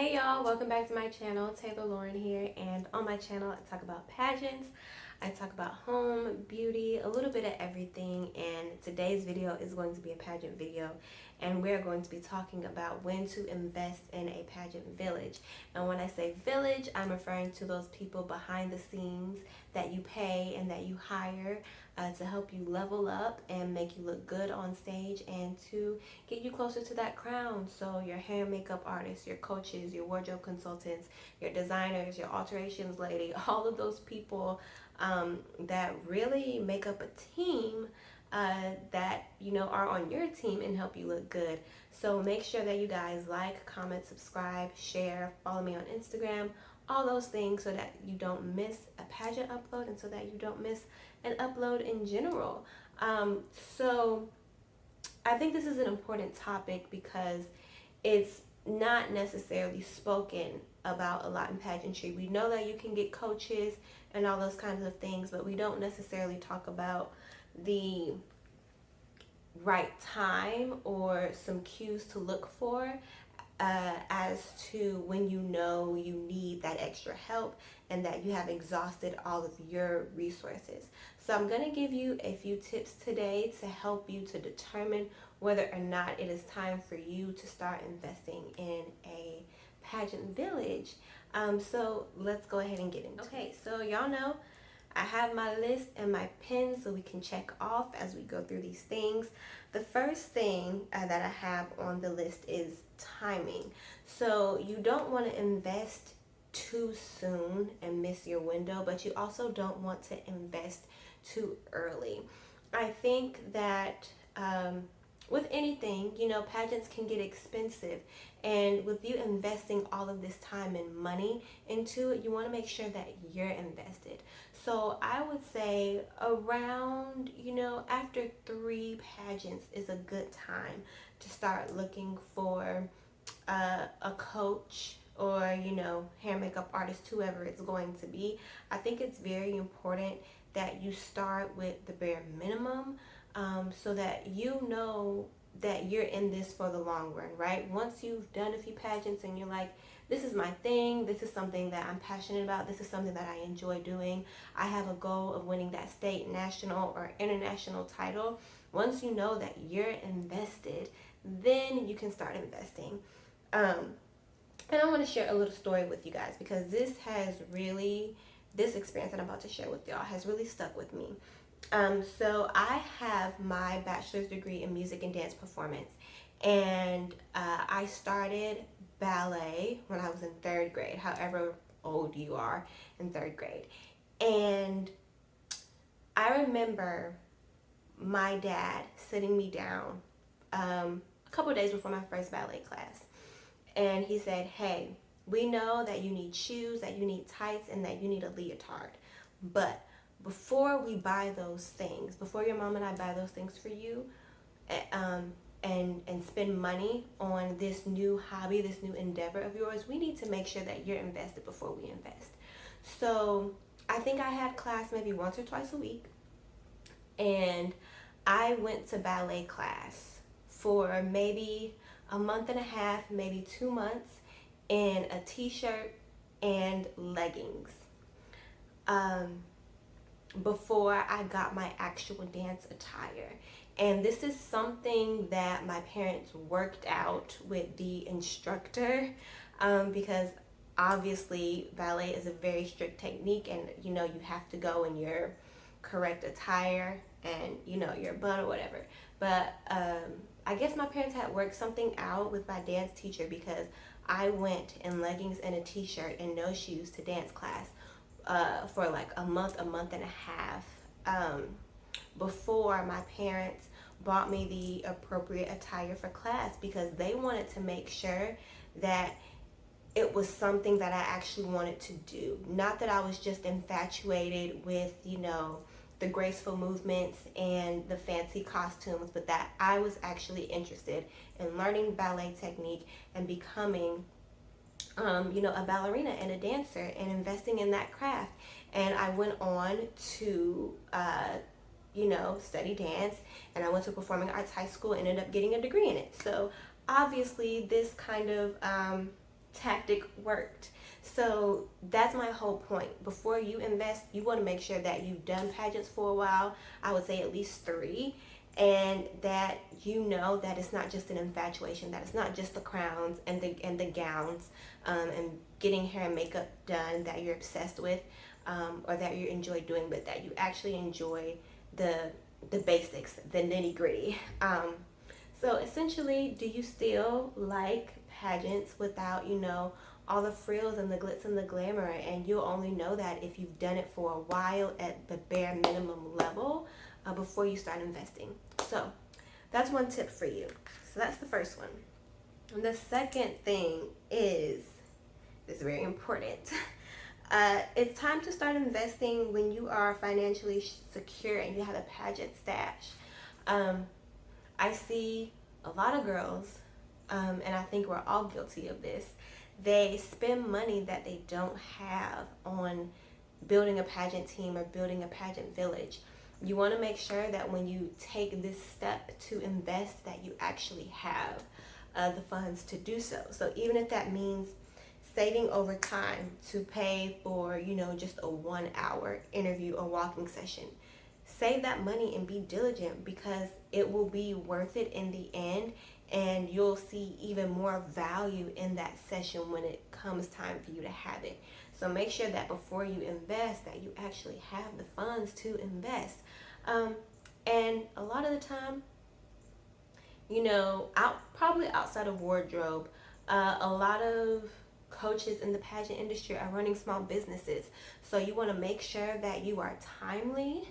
Hey y'all, welcome back to my channel. Taylor Lauren here, and on my channel I talk about pageants, I talk about home, beauty, a little bit of everything, and today's video is going to be a pageant video, and we're going to be talking about when to invest in a pageant village. And when I say village, I'm referring to those people behind the scenes that you pay and that you hire to help you level up and make you look good on stage and to get you closer to that crown. So your hair and makeup artists, your coaches, your wardrobe consultants, your designers, your alterations lady, all of those people that really make up a team that are on your team and help you look good. So make sure that you guys like, comment, subscribe, share, follow me on Instagram, all those things, so that you don't miss a pageant upload and so that you don't miss an upload in general. So I think this is an important topic because it's not necessarily spoken about a lot in pageantry. We know that you can get coaches and all those kinds of things, but we don't necessarily talk about the right time or some cues to look for as to when you know you need that extra help and that you have exhausted all of your resources. So I'm going to give you a few tips today to help you to determine whether or not it is time for you to start investing in a pageant village. So let's go ahead and get into it. Okay, so y'all know I have my list and my pen so we can check off as we go through these things. The first thing that I have on the list is timing. So you don't want to invest too soon and miss your window, but you also don't want to invest too early. I think that with anything, pageants can get expensive, and with you investing all of this time and money into it, you want to make sure that you're invested. So I would say around, after 3 pageants is a good time to start looking for a coach or, hair makeup artist, whoever it's going to be. I think it's very important that you start with the bare minimum, so that you know that you're in this for the long run, right? Once you've done a few pageants and you're like, this is my thing, this is something that I'm passionate about, this is something that I enjoy doing, I have a goal of winning that state, national, or international title. Once you know that you're invested, then you can start investing. And I want to share a little story with you guys because this experience that I'm about to share with y'all has really stuck with me. So I have my bachelor's degree in music and dance performance, and I started ballet when I was in 3rd grade, however old you are in 3rd grade. And I remember my dad sitting me down a couple of days before my first ballet class, and he said, hey, we know that you need shoes, that you need tights, and that you need a leotard, but before we buy those things, before your mom and I buy those things for you, and spend money on this new hobby, this new endeavor of yours, we need to make sure that you're invested before we invest. So I think I had class maybe once or twice a week, and I went to ballet class for maybe a month and a half, maybe 2 months, in a t-shirt and leggings. Before I got my actual dance attire. And this is something that my parents worked out with the instructor, because obviously ballet is a very strict technique, and you have to go in your correct attire and your bun or whatever. But I guess my parents had worked something out with my dance teacher, because I went in leggings and a t-shirt and no shoes to dance class for like a month and a half, before my parents bought me the appropriate attire for class, because they wanted to make sure that it was something that I actually wanted to do. Not that I was just infatuated with, the graceful movements and the fancy costumes, but that I was actually interested in learning ballet technique and becoming a ballerina and a dancer and investing in that craft. And I went on to, study dance, and I went to performing arts high school and ended up getting a degree in it. So obviously this kind of tactic worked. So that's my whole point. Before you invest, you want to make sure that you've done pageants for a while. I would say at least 3. And that you know that it's not just an infatuation, that it's not just the crowns and the gowns, and getting hair and makeup done that you're obsessed with, or that you enjoy doing, but that you actually enjoy the basics, the nitty gritty. So essentially, do you still like pageants without, all the frills and the glitz and the glamour? And you'll only know that if you've done it for a while at the bare minimum level, before you start investing. So that's one tip for you. So that's the first one. And the second thing is very important. It's time to start investing when you are financially secure and you have a pageant stash. I see a lot of girls, and I think we're all guilty of this. They spend money that they don't have on building a pageant team or building a pageant village. You want to make sure that when you take this step to invest, that you actually have the funds to do so. So even if that means saving over time to pay for, just a 1-hour interview or walking session, save that money and be diligent, because it will be worth it in the end, and you'll see even more value in that session when it comes time for you to have it. So make sure that before you invest, that you actually have the funds to invest. And a lot of the time, probably outside of wardrobe, a lot of coaches in the pageant industry are running small businesses. So you want to make sure that you are timely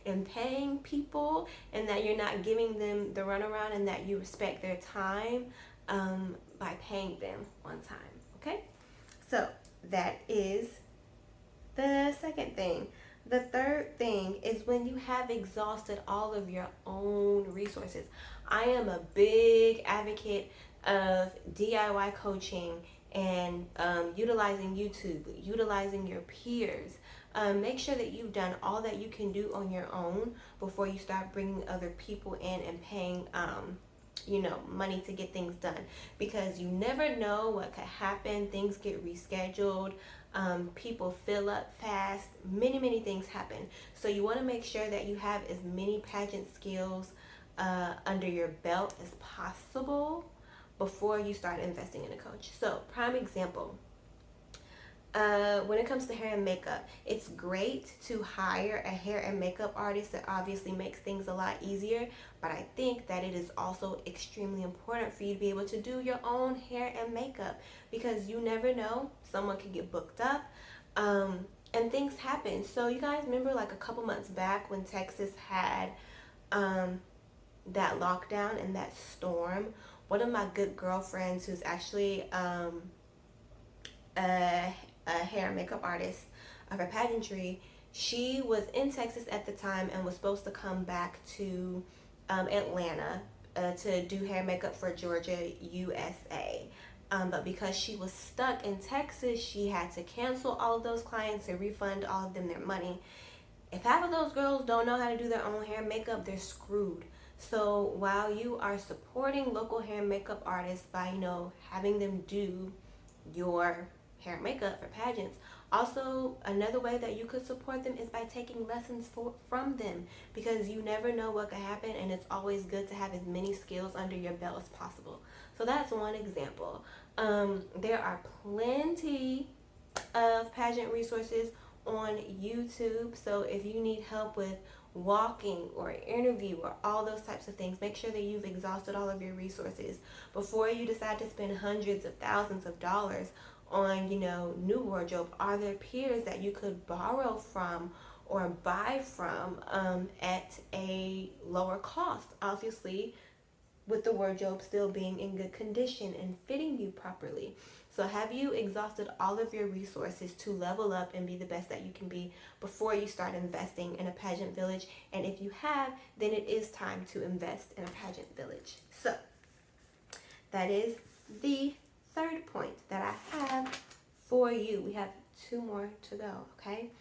in paying people, and that you're not giving them the runaround, and that you respect their time by paying them on time. Okay? So that is the second thing. The third thing is when you have exhausted all of your own resources. I am a big advocate of DIY coaching and utilizing YouTube, utilizing your peers. Make sure that you've done all that you can do on your own before you start bringing other people in and paying money to get things done, because you never know what could happen. Things get rescheduled, people fill up fast, many things happen. So you want to make sure that you have as many pageant skills under your belt as possible before you start investing in a coach. So prime example, when it comes to hair and makeup, it's great to hire a hair and makeup artist. That obviously makes things a lot easier, but I think that it is also extremely important for you to be able to do your own hair and makeup, because you never know, someone could get booked up, and things happen. So you guys remember, like a couple months back when Texas had that lockdown and that storm? One of my good girlfriends, who's actually a hair and makeup artist for pageantry, she was in Texas at the time and was supposed to come back to Atlanta to do hair and makeup for Georgia, USA. But because she was stuck in Texas, she had to cancel all of those clients and refund all of them their money. If half of those girls don't know how to do their own hair and makeup, they're screwed. So while you are supporting local hair and makeup artists by, having them do your hair and makeup for pageants, also another way that you could support them is by taking lessons from them, because you never know what could happen, and it's always good to have as many skills under your belt as possible. So that's one example. There are plenty of pageant resources on YouTube. So if you need help with walking or interview or all those types of things, make sure that you've exhausted all of your resources before you decide to spend hundreds of thousands of dollars on new wardrobe. Are there peers that you could borrow from or buy from at a lower cost, obviously with the wardrobe still being in good condition and fitting you properly? So have you exhausted all of your resources to level up and be the best that you can be before you start investing in a pageant village? And if you have, then it is time to invest in a pageant village. So that is the third point that I have for you. We have 2 more to go, okay?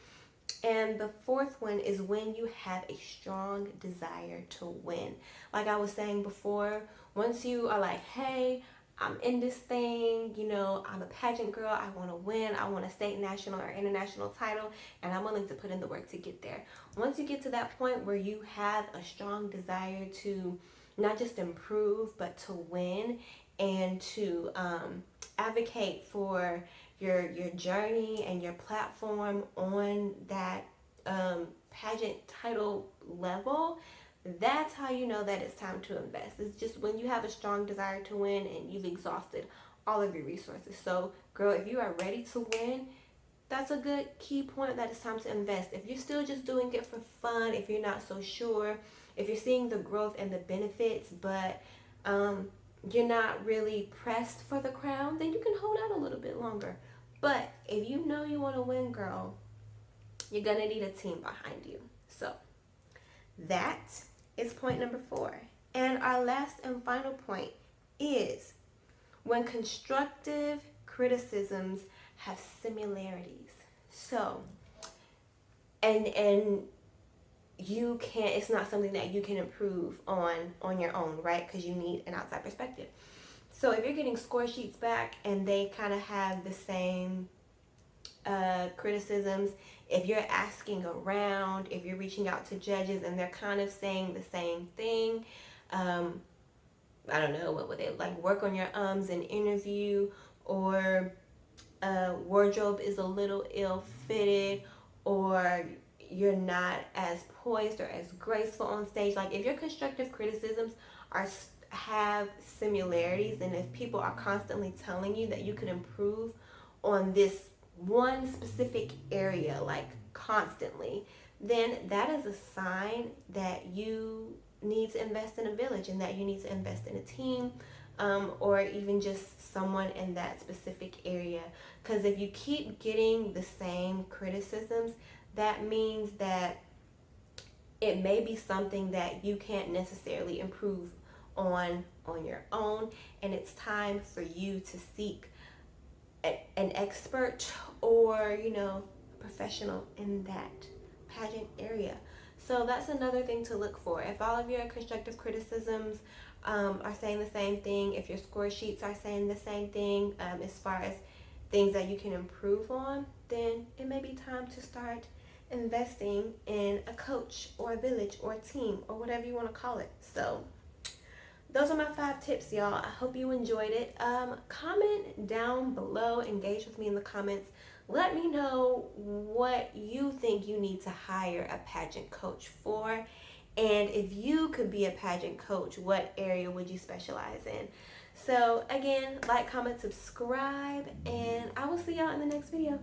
And the fourth one is when you have a strong desire to win. Like I was saying before, once you are like, hey, I'm in this thing, you know, I'm a pageant girl, I want to win, I want a state, national, or international title, and I'm willing to put in the work to get there. Once you get to that point where you have a strong desire to not just improve, but to win and to advocate for your journey and your platform on that pageant title level, that's how you know that it's time to invest. It's just when you have a strong desire to win and you've exhausted all of your resources. So, girl, if you are ready to win, that's a good key point that it's time to invest. If you're still just doing it for fun, if you're not so sure, if you're seeing the growth and the benefits, but you're not really pressed for the crown, then you can hold out a little bit longer. But if you know you want to win, girl, you're going to need a team behind you. So, that is point number 4. And our last and final point is when constructive criticisms have similarities. So, and you can't, it's not something that you can improve on your own, right? Because you need an outside perspective. So if you're getting score sheets back and they kind of have the same criticisms, if you're asking around, if you're reaching out to judges and they're kind of saying the same thing, I don't know, what would they like, work on your ums in interview, or wardrobe is a little ill-fitted, or you're not as poised or as graceful on stage. Like if your constructive criticisms have similarities, and if people are constantly telling you that you could improve on this one specific area, like constantly, then that is a sign that you need to invest in a village and that you need to invest in a team, or even just someone in that specific area. Because if you keep getting the same criticisms, that means that it may be something that you can't necessarily improve on your own, and it's time for you to seek an expert or, you know, professional in that pageant area. So that's another thing to look for. If all of your constructive criticisms are saying the same thing, if your score sheets are saying the same thing, as far as things that you can improve on, then it may be time to start investing in a coach or a village or a team or whatever you want to call it. So those are my 5 tips, y'all. I hope you enjoyed it. Comment down below, engage with me in the comments. Let me know what you think you need to hire a pageant coach for. And if you could be a pageant coach, what area would you specialize in? So again, like, comment, subscribe, and I will see y'all in the next video.